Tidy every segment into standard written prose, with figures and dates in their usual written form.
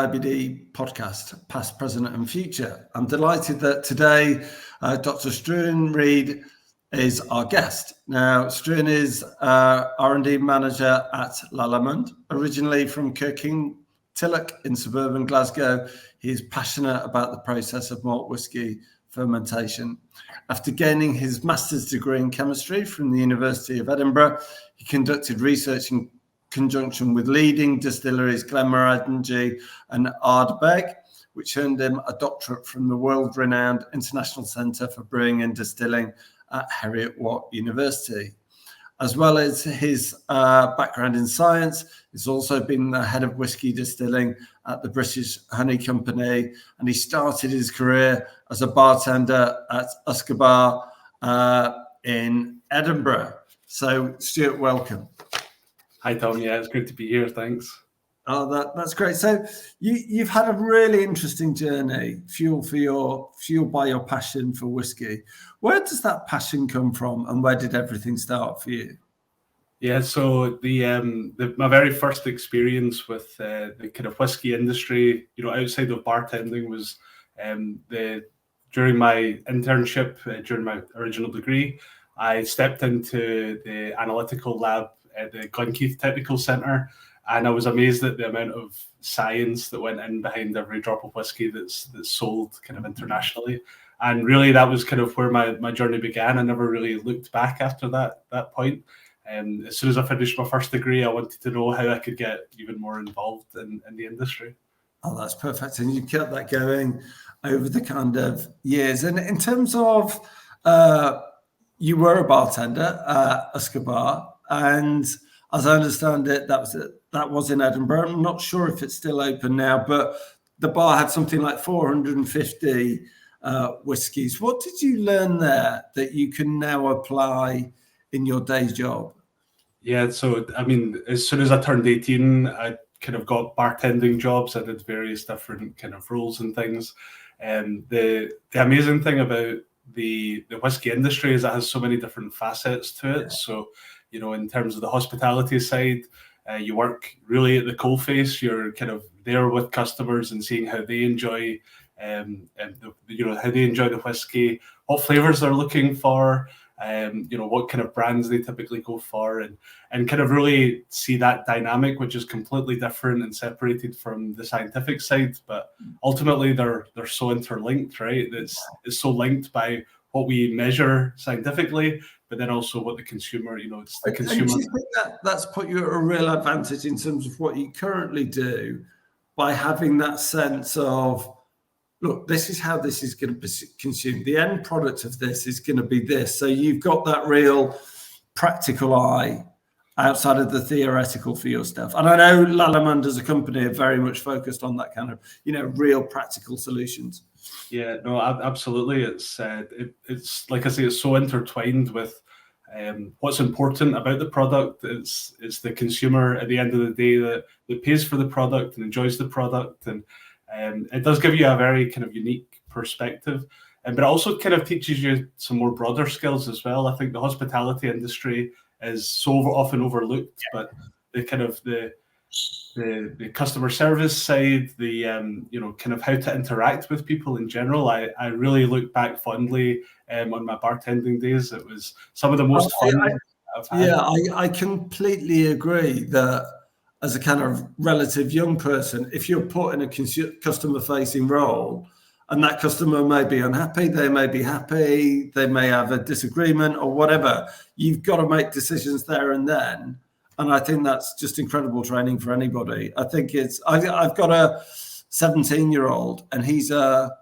IBD podcast, Past, Present and Future. I'm delighted that today Dr. Struan Reid is our guest. Now, Struan is R&D Manager at Lallemand, originally from Kirkintilloch in suburban Glasgow. He is passionate about the process of malt whisky fermentation. After gaining his master's degree in chemistry from the University of Edinburgh, he conducted research in conjunction with leading distilleries Glenmorangie and Ardbeg, which earned him a doctorate from the world-renowned International Centre for Brewing and Distilling at Heriot-Watt University. As well as his background in science, he's also been the head of whisky distilling at the British Honey Company, and he started his career as a bartender at Usquebar in Edinburgh. So, Stuart, welcome. Hi, Tom. Yeah, it's great to be here. Thanks. Oh, that's great. So you've had a really interesting journey, fueled by your passion for whiskey. Where does that passion come from, and where did everything start for you? Yeah, so my very first experience with the kind of whiskey industry, outside of bartending, was during my internship during my original degree. I stepped into the analytical lab at the Glenkeith Technical Centre, and I was amazed at the amount of science that went in behind every drop of whiskey that's sold kind of internationally. And really, that was kind of where my journey began. I never really looked back after that point. As soon as I finished my first degree, I wanted to know how I could get even more involved in the industry. Oh, that's perfect. And you kept that going over the kind of years. And in terms of, you were a bartender at Usquebar, and as I understand it, that was in Edinburgh. I'm not sure if it's still open now, but the bar had something like 450 whiskies. What did you learn there that you can now apply in your day job? Yeah, so I mean, as soon as I turned 18, I kind of got bartending jobs. I did various different kind of roles and things. And the amazing thing about the whiskey industry is it has so many different facets to it. Yeah. So, in terms of the hospitality side, you work really at the coalface. You're kind of there with customers and seeing how they enjoy, how they enjoy the whiskey, what flavors they're looking for, what kind of brands they typically go for, and kind of really see that dynamic, which is completely different and separated from the scientific side. But ultimately, they're so interlinked, right? It's so linked by what we measure scientifically, but then also what the consumer, it's the consumer. And do you think that's put you at a real advantage in terms of what you currently do by having that sense of, look, this is how this is going to be consumed. The end product of this is going to be this. So you've got that real practical eye outside of the theoretical for your stuff. And I know Lallemand as a company are very much focused on that kind of, real practical solutions. Yeah, no, absolutely. It's like I say, it's so intertwined with what's important about the product. It's the consumer at the end of the day that pays for the product and enjoys the product, and it does give you a very kind of unique perspective, but it also kind of teaches you some more broader skills as well. I think the hospitality industry is so often overlooked, but the kind of the customer service side, the kind of how to interact with people in general, I really look back fondly on my bartending days. It was some of the most fun I've had. Yeah, I completely agree that as a kind of relative young person, if you're put in a customer-facing role and that customer may be unhappy, they may be happy, they may have a disagreement or whatever, you've got to make decisions there and then. And I think that's just incredible training for anybody. I think I've got a 17-year-old and he's a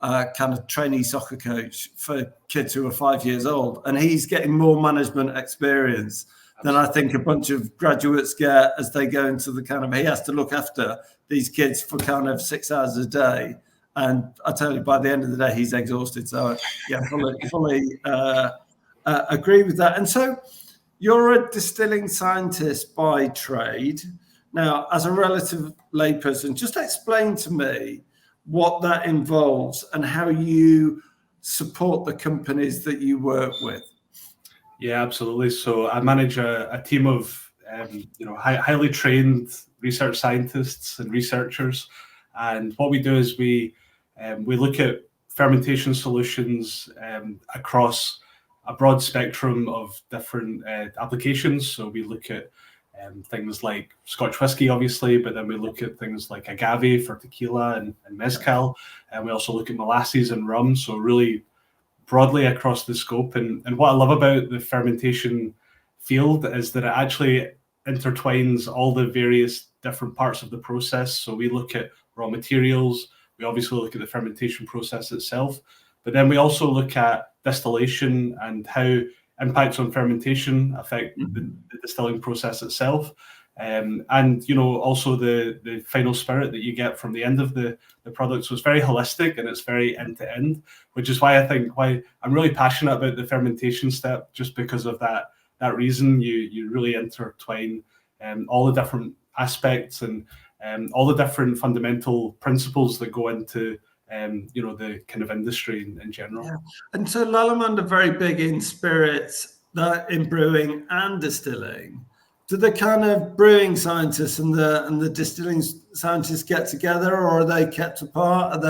kind of trainee soccer coach for kids who are 5 years old. And he's getting more management experience than I think a bunch of graduates get as they go into the kind of, he has to look after these kids for kind of 6 hours a day. And I tell you, by the end of the day, he's exhausted. So yeah, fully agree with that. And so you're a distilling scientist by trade. Now, as a relative layperson, just explain to me what that involves and how you support the companies that you work with. Yeah, absolutely. So I manage a team of highly trained research scientists and researchers, And what we do is we look at fermentation solutions across a broad spectrum of different applications. So we look at things like Scotch whisky, obviously, but then we look at things like agave for tequila and mezcal, and we also look at molasses and rum. So really broadly across the scope. And what I love about the fermentation field is that it actually intertwines all the various different parts of the process. So we look at raw materials, we obviously look at the fermentation process itself, but then we also look at distillation and how impacts on fermentation affect the distilling process itself. And also the final spirit that you get from the end of the product. So it's very holistic and it's very end to end, which is why I'm really passionate about the fermentation step, just because of that reason. You really intertwine all the different aspects and all the different fundamental principles that go into the kind of industry in general. Yeah. And so Lallemand are very big in spirits, in brewing and distilling. Do the kind of brewing scientists and the distilling scientists get together, or are they kept apart?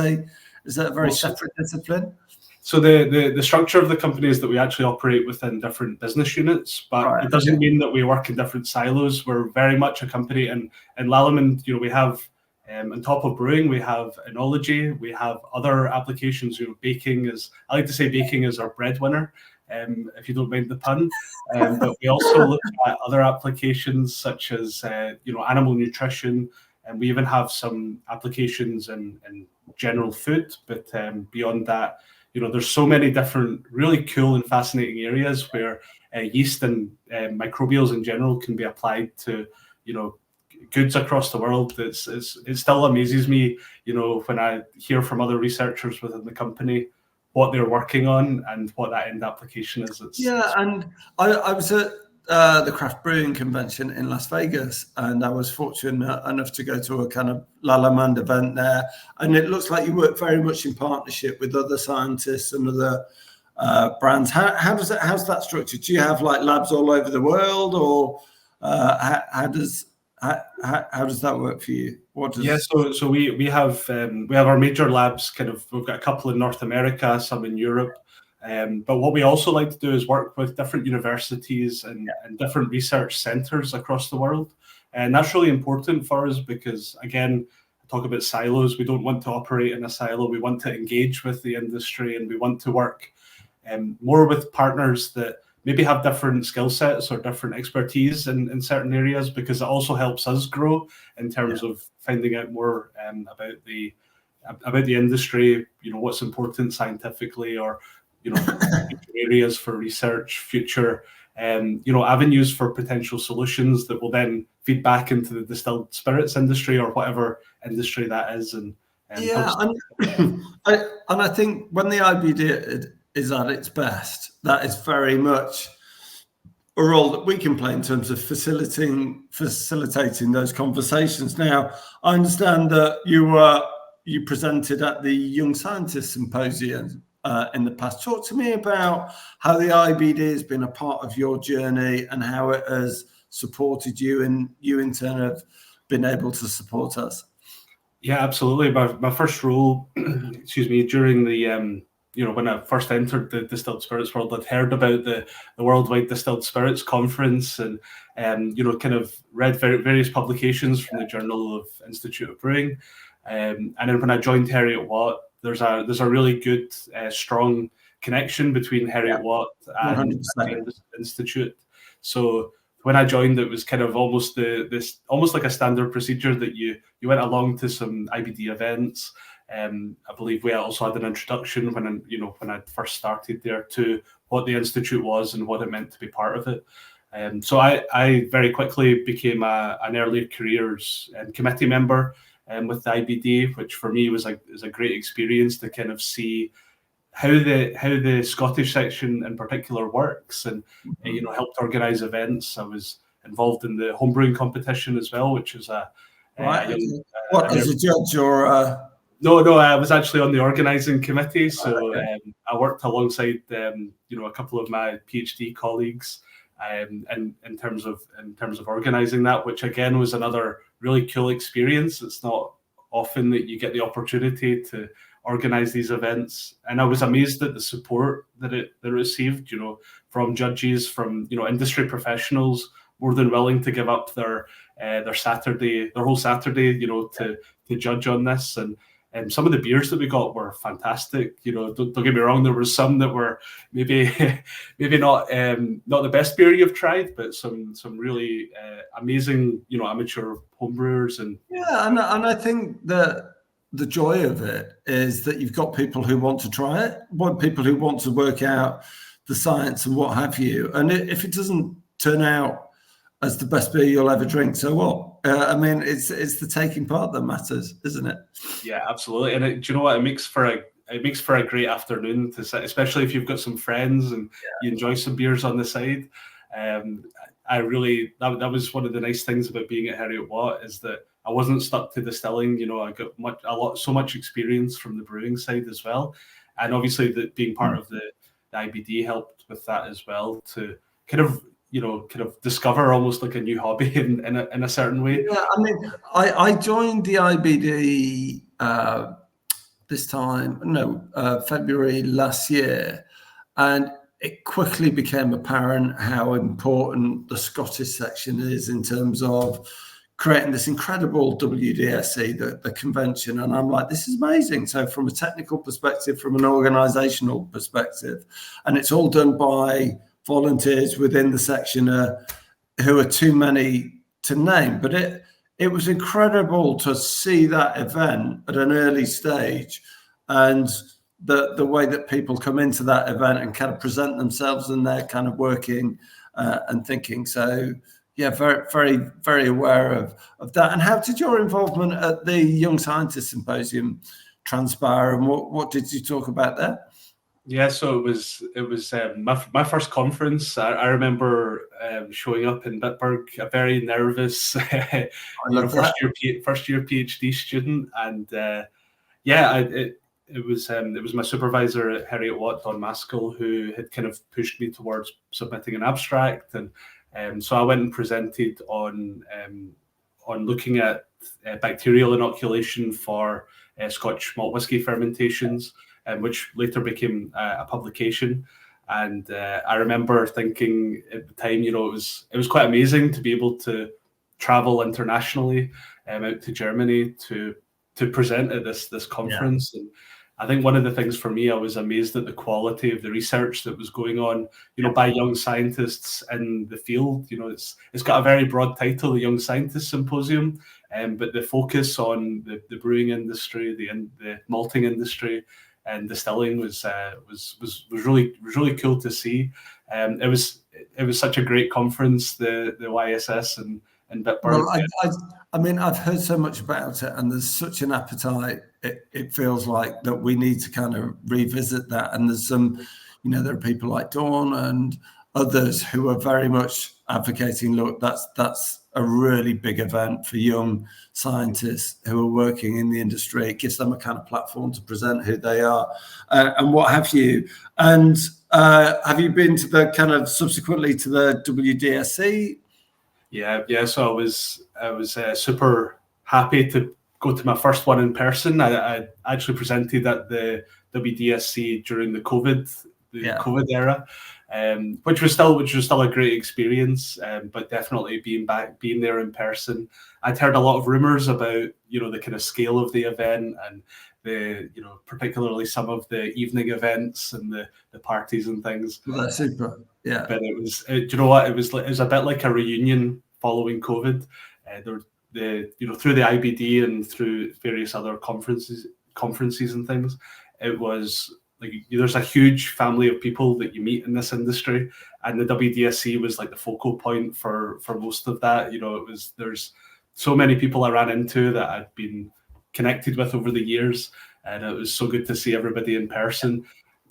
Is that a very separate discipline? So the structure of the company is that we actually operate within different business units, but it doesn't mean that we work in different silos. We're very much a company, and in Lallemand, we have on top of brewing, we have enology, we have other applications. Baking I like to say baking is our breadwinner, if you don't mind the pun. But we also look at other applications such as animal nutrition, and we even have some applications in general food. But beyond that, there's so many different really cool and fascinating areas where yeast and microbials in general can be applied to goods across the world. It still amazes me, when I hear from other researchers within the company what they're working on and what that end application is. And I was at the craft brewing convention in Las Vegas, and I was fortunate enough to go to a kind of Lallemand event there, and it looks like you work very much in partnership with other scientists and other brands. How's that structured? Do you have like labs all over the world, or how does that work for you? So we have our major labs. We've got a couple in North America, some in Europe, but what we also like to do is work with different universities and different research centers across the world, and that's really important for us because, again, talk about silos. We don't want to operate in a silo. We want to engage with the industry, and we want to work more with partners that maybe have different skill sets or different expertise in certain areas, because it also helps us grow in terms of finding out more about the industry, what's important scientifically, or future areas for research, future avenues for potential solutions that will then feed back into the distilled spirits industry or whatever industry that is. And I think when the IBD is at its best, that is very much a role that we can play in terms of facilitating those conversations. Now, I understand that you presented at the Young Scientist Symposium in the past. Talk to me about how the IBD has been a part of your journey and how it has supported you, and you in turn have been able to support us. Yeah, absolutely. My first role, during the when I first entered the distilled spirits world, I'd heard about the Worldwide Distilled Spirits Conference, and kind of read various publications from the Journal of Institute of Brewing, and then when I joined Heriot Watt, there's a really good strong connection between Heriot Watt and the Institute. So when I joined, it was kind of almost like a standard procedure that you went along to some IBD events. I believe we also had an introduction when I first started there to what the Institute was and what it meant to be part of it. So I very quickly became an early careers committee member with the IBD, which for me was a great experience to kind of see how the Scottish section in particular works, and helped organise events. I was involved in the homebrewing competition as well, which is as a judge or? No, I was actually on the organising committee, so I worked alongside a couple of my PhD colleagues, in terms of organising that, which again was another really cool experience. It's not often that you get the opportunity to organize these events. And I was amazed at the support that it received, from judges, from industry professionals, more than willing to give up their whole Saturday, to judge on this. And some of the beers that we got were fantastic. Don't get me wrong, there were some that were maybe not the best beer you've tried, but some really amazing amateur homebrewers. And and I think that the joy of it is that you've got people who want to try it, people who want to work out the science and what have you. And if it doesn't turn out as the best beer you'll ever drink, so what? I mean, it's the taking part that matters, isn't it? Yeah, absolutely. And do you know what? It makes for a great afternoon to sit, especially if you've got some friends and you enjoy some beers on the side. That was one of the nice things about being at Heriot-Watt, is that I wasn't stuck to distilling. I got so much experience from the brewing side as well, and obviously that being part of the IBD helped with that as well, to kind of discover almost like a new hobby in a certain way. Yeah, I mean, I joined the IBD February last year, and it quickly became apparent how important the Scottish section is in terms of creating this incredible WDSC, the convention. And I'm like, this is amazing. So from a technical perspective, from an organizational perspective, and it's all done by volunteers within the section who are too many to name. But it was incredible to see that event at an early stage, and the way that people come into that event and kind of present themselves, and they're kind of working and thinking. So yeah, very, very, very aware of that. And how did your involvement at the Young Scientist Symposium transpire, and what did you talk about there? Yeah, so it was my first conference. I remember showing up in Bitburg, a very nervous first year PhD student, and it was my supervisor at Heriot-Watt, Don Maskell, who had kind of pushed me towards submitting an abstract, and so I went and presented on looking at bacterial inoculation for Scotch malt whisky fermentations, which later became a publication. And I remember thinking at the time, it was quite amazing to be able to travel internationally out to Germany to present at this conference. Yeah. And I think one of the things for me, I was amazed at the quality of the research that was going on, by young scientists in the field. It's got a very broad title, the Young Scientist Symposium, but the focus on the brewing industry, the malting industry, and distilling was really cool to see. It was such a great conference, the YSS and Bitburg. Well, I mean, I've heard so much about it, and there's such an appetite. It feels like that we need to kind of revisit that. And there's some, there are people like Dawn and others who are very much advocating, look, that's a really big event for young scientists who are working in the industry. It gives them a kind of platform to present who they are and what have you. And have you been to the kind of subsequently to the WDSC? Yeah. So I was super happy to go to my first one in person. I actually presented at the WDSC during the COVID era, which was still a great experience. But definitely being there in person, I'd heard a lot of rumors about the kind of scale of the event, and the particularly some of the evening events and the parties and things. Well, that's super. Yeah. But it was do you know what, it was a bit like a reunion following COVID. Through the IBD and through various other conferences and things, it was like there's a huge family of people that you meet in this industry, and the WDSC was like the focal point for most of that. There's so many people I ran into that I'd been connected with over the years, and it was so good to see everybody in person.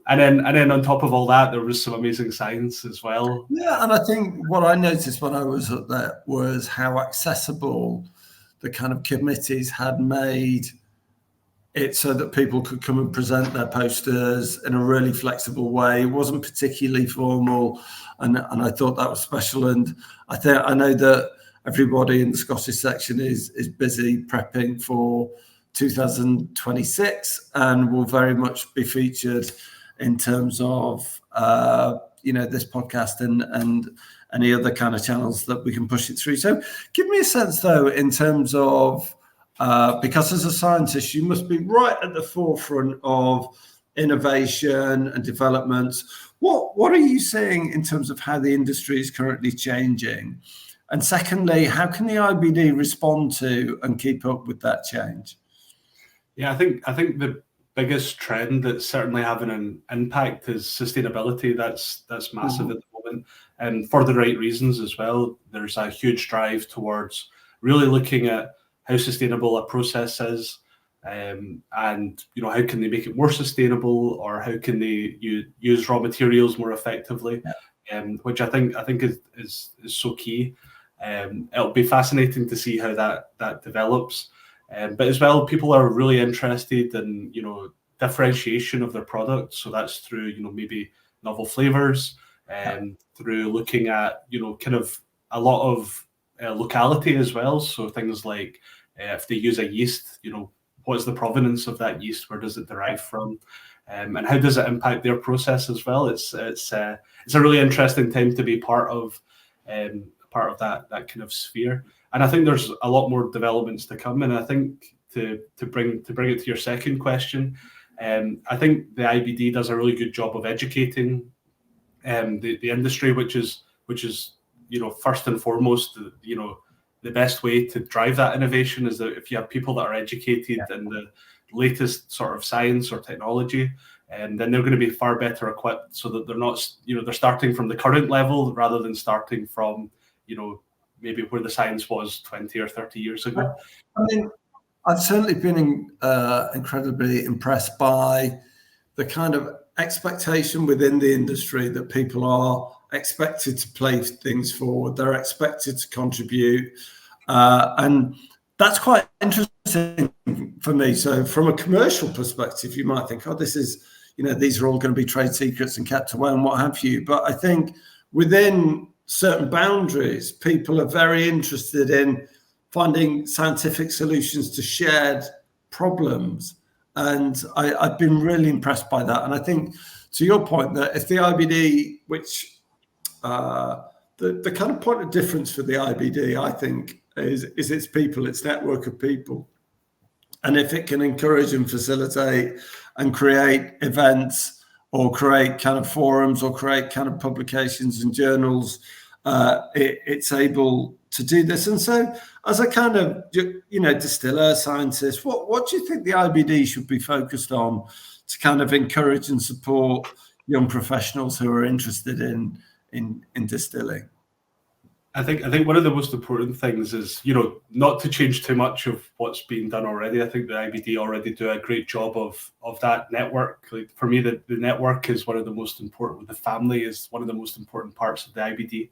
And then on top of all that, there was some amazing science as well. Yeah, and I think what I noticed when I was up there was how accessible the kind of committees had made it so that people could come and present their posters in a really flexible way. It wasn't particularly formal, and I thought that was special. And I know that everybody in the Scottish section is busy prepping 2026, and will very much be featured in terms of this podcast and any other kind of channels that we can push it through. So give me a sense though, in terms of because as a scientist you must be right at the forefront of innovation and development. What are you seeing in terms of how the industry is currently changing? And secondly, how can the IBD respond to and keep up with that change? Yeah, I think the biggest trend that's certainly having an impact is sustainability. That's massive at the moment, and for the right reasons as well. There's a huge drive towards really looking at how sustainable a process is, and how can they make it more sustainable, or how can they use raw materials more effectively, which I think is so key. It'll be fascinating to see how that develops. But as well, people are really interested in differentiation of their products. So that's through maybe novel flavors, through looking at kind of a lot of locality as well. So things like if they use a yeast, what is the provenance of that yeast? Where does it derive from? And how does it impact their process as well? It's a really interesting time to be part of that kind of sphere. And I think there's a lot more developments to come. And I think to bring it to your second question, I think the IBD does a really good job of educating the industry, which is first and foremost, the best way to drive that innovation is that if you have people that are educated in the latest sort of science or technology, then they're going to be far better equipped, so that they're not, they're starting from the current level rather than starting from, maybe where the science was 20 or 30 years ago. I mean, I've certainly been incredibly impressed by the kind of expectation within the industry that people are expected to play things forward. They're expected to contribute. And that's quite interesting for me. So from a commercial perspective, you might think, this is, these are all going to be trade secrets and kept away and what have you. But I think within certain boundaries, people are very interested in finding scientific solutions to shared problems. And I've been really impressed by that. And I think, to your point, that if the IBD, which the kind of point of difference for the IBD, I think, is its people, its network of people. And if it can encourage and facilitate and create events or create kind of forums or create kind of publications and journals, it's able to do this. And so as a kind of, distiller, scientist, what do you think the IBD should be focused on to kind of encourage and support young professionals who are interested in distilling? I think one of the most important things is, not to change too much of what's being done already. I think the IBD already do a great job of that network. Like for me, the network is one of the most important. The family is one of the most important parts of the IBD.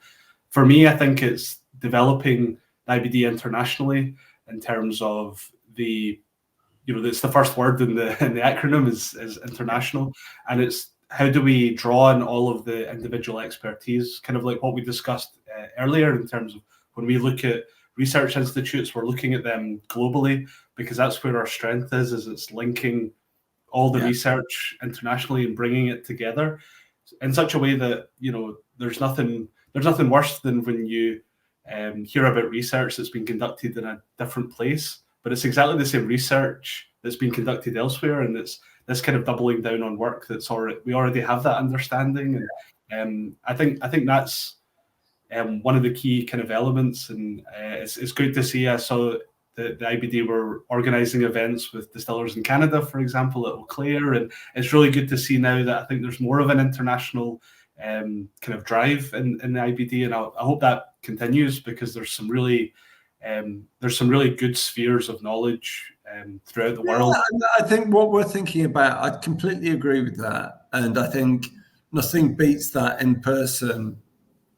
For me, I think it's developing the IBD internationally in terms of it's the first word in the acronym is international, and it's how do we draw on all of the individual expertise, kind of like what we discussed earlier in terms of when we look at research institutes, we're looking at them globally because that's where our strength is it's linking all the research internationally and bringing it together in such a way that, there's nothing worse than when you hear about research that's been conducted in a different place, but it's exactly the same research that's been conducted elsewhere, and it's this kind of doubling down on work that's we already have that understanding. And I think that's one of the key kind of elements, and it's good to see. I saw the IBD were organising events with distillers in Canada, for example, at Eau Claire, and it's really good to see now that I think there's more of an international kind of drive in the IBD, and I hope that continues because there's some really good spheres of knowledge throughout the world. I think what we're thinking about, I completely agree with that, and I think nothing beats that in-person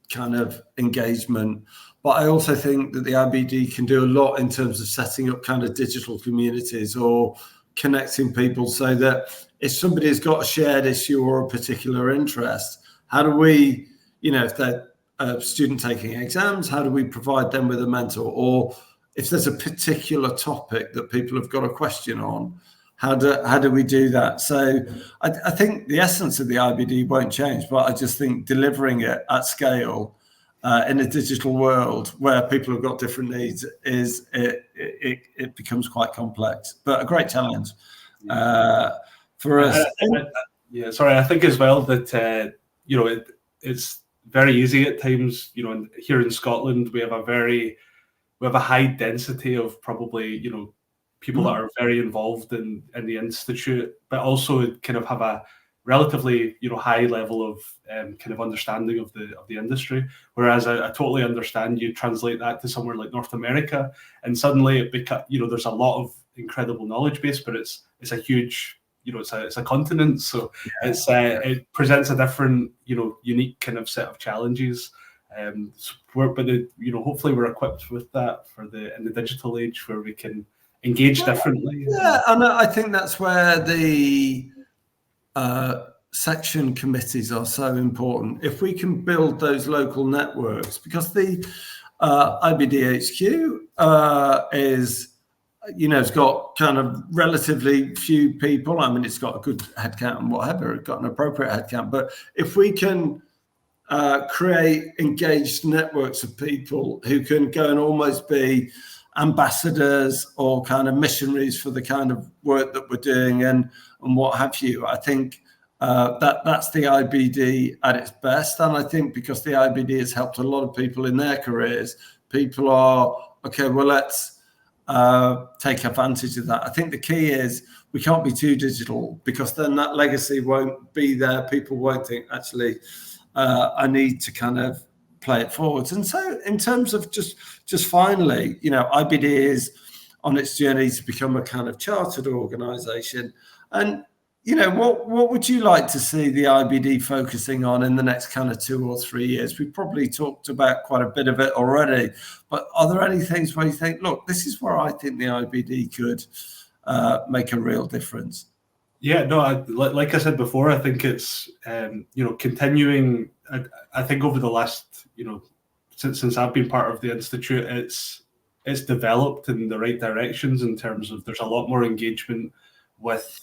kind of engagement. But I also think that the IBD can do a lot in terms of setting up kind of digital communities or connecting people, so that if somebody has got a shared issue or a particular interest, how do we, if they're a student taking exams, how do we provide them with a mentor? Or if there's a particular topic that people have got a question on, how do we do that? So I think the essence of the IBD won't change, but I just think delivering it at scale in a digital world where people have got different needs it becomes quite complex, but a great challenge for us. I think as well that it's very easy at times. Here in Scotland, we have a high density of probably people that are very involved in the institute, but also kind of have a relatively high level of kind of understanding of the industry. Whereas I totally understand you translate that to somewhere like North America, and suddenly there's a lot of incredible knowledge base, but it's a huge it's a continent, so it presents a different unique kind of set of challenges. But hopefully we're equipped with that in the digital age where we can engage differently. Yeah, and I think that's where the section committees are so important. If we can build those local networks, because the IBD HQ is, it's got kind of relatively few people. I mean, it's got a good headcount and whatever, it's got an appropriate headcount. But if we can create engaged networks of people who can go and almost be ambassadors or kind of missionaries for the kind of work that we're doing and what have you, I think that's the IBD at its best. And I think because the IBD has helped a lot of people in their careers, people are, okay, well, let's take advantage of that. I think the key is we can't be too digital, because then that legacy won't be there. People won't think, actually, I need to kind of play it forwards. And so in terms of just finally, IBD is on its journey to become a kind of chartered organization. And, what would you like to see the IBD focusing on in the next kind of 2 or 3 years? We've probably talked about quite a bit of it already, but are there any things where you think, look, this is where I think the IBD could make a real difference? Yeah, no, like I said before, I think it's, continuing. I think over the last, since I've been part of the Institute, it's developed in the right directions in terms of there's a lot more engagement with,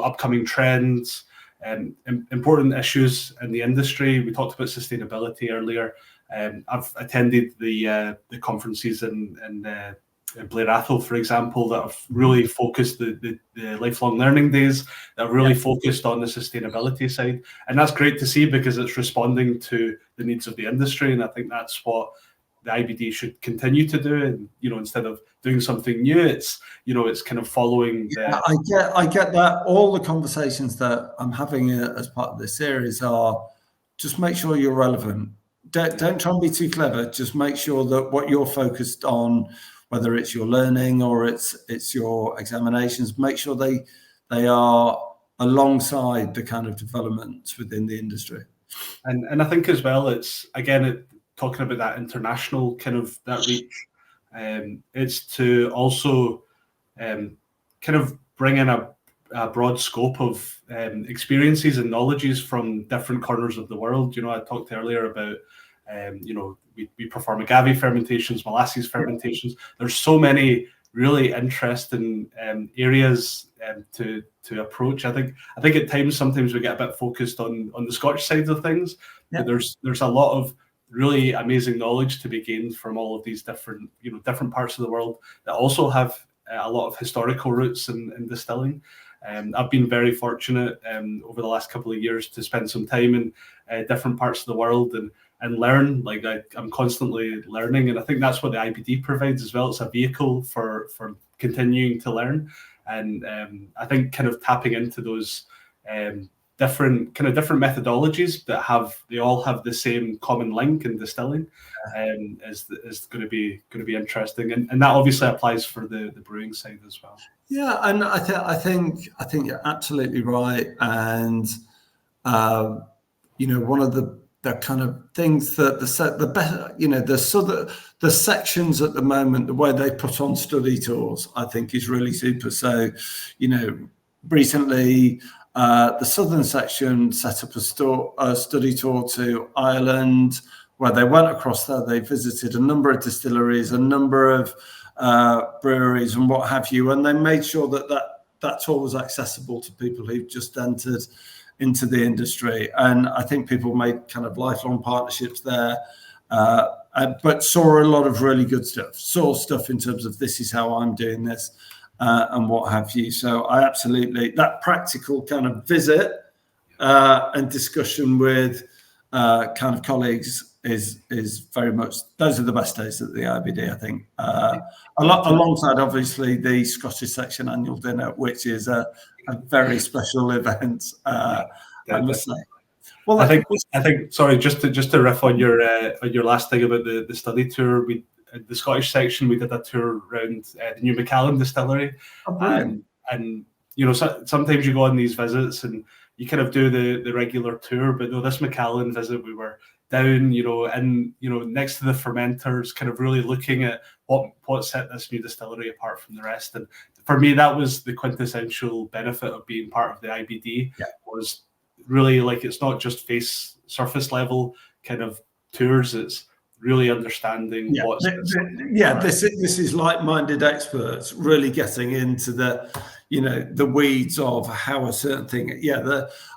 upcoming trends and important issues in the industry. We talked about sustainability earlier. I've attended the conferences in Blair Athol, for example, that have really focused the lifelong learning days, that have really focused on the sustainability side. And that's great to see, because it's responding to the needs of the industry. And I think that's what the IBD should continue to do. And, instead of doing something new, it's kind of following I get that. All the conversations that I'm having as part of this series are just make sure you're relevant. Don't try and be too clever. Just make sure that what you're focused on, whether it's your learning or it's your examinations, make sure they are alongside the kind of developments within the industry. And I think as well, it's again talking about that international kind of that reach. It's to also kind of bring in a broad scope of experiences and knowledges from different corners of the world. I talked earlier about we perform agave fermentations, molasses fermentations. There's so many really interesting areas to approach. I think at times sometimes we get a bit focused on the Scotch side of things, but there's a lot of really amazing knowledge to be gained from all of these different parts of the world that also have a lot of historical roots in distilling. I've been very fortunate over the last couple of years to spend some time in different parts of the world and learn. Like I'm constantly learning, and I think that's what the IBD provides as well. It's a vehicle for continuing to learn, and I think kind of tapping into those different methodologies that they all have the same common link in distilling, is going to be interesting, and that obviously applies for the brewing side as well. Yeah, and I think you're absolutely right, and one of the kind of things that the sections at the moment, the way they put on study tours, I think is really super. So, recently the southern section set up a study tour to Ireland, where they went across there. They visited a number of distilleries, a number of breweries and what have you, and they made sure that tour was accessible to people who've just entered into the industry. And I think people made kind of lifelong partnerships there, but saw a lot of really good stuff, saw stuff in terms of this is how I'm doing this, and what have you. So I absolutely, that practical kind of visit and discussion with kind of colleagues is very much, those are the best days at the IBD, I think. Alongside obviously the Scottish Section annual dinner, which is a very special event, I must say. Well, I think. Sorry, just to riff on your last thing about the study tour. The Scottish Section, we did a tour around the new Macallan distillery, and you know, sometimes you go on these visits and you kind of do the regular tour, but no, this Macallan visit, we were down, you know, and you know, next to the fermenters, kind of really looking at what set this new distillery apart from the rest. And for me, that was the quintessential benefit of being part of the IBD. Was really like, it's not just surface level kind of tours, it's really understanding what's this is like-minded experts really getting into the, you know, the weeds of how a certain thing.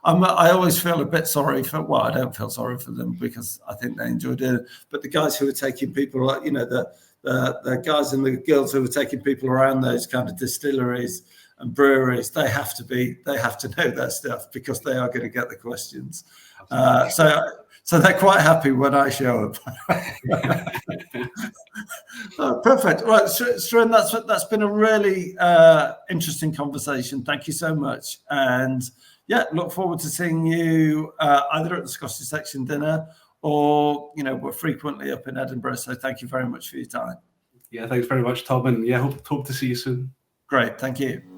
I always feel a bit sorry for, well, I don't feel sorry for them because I think they enjoyed it, but the guys who are taking people, like, you know, the guys and the girls who are taking people around those kind of distilleries and breweries, they have to know their stuff because they are going to get the questions. So they're quite happy when I show up. Perfect. Right, Struan, that's been a really interesting conversation. Thank you so much. And yeah, look forward to seeing you either at the Scottish Section dinner or, you know, we're frequently up in Edinburgh. So thank you very much for your time. Yeah, thanks very much, Tom. And yeah, hope to see you soon. Great. Thank you.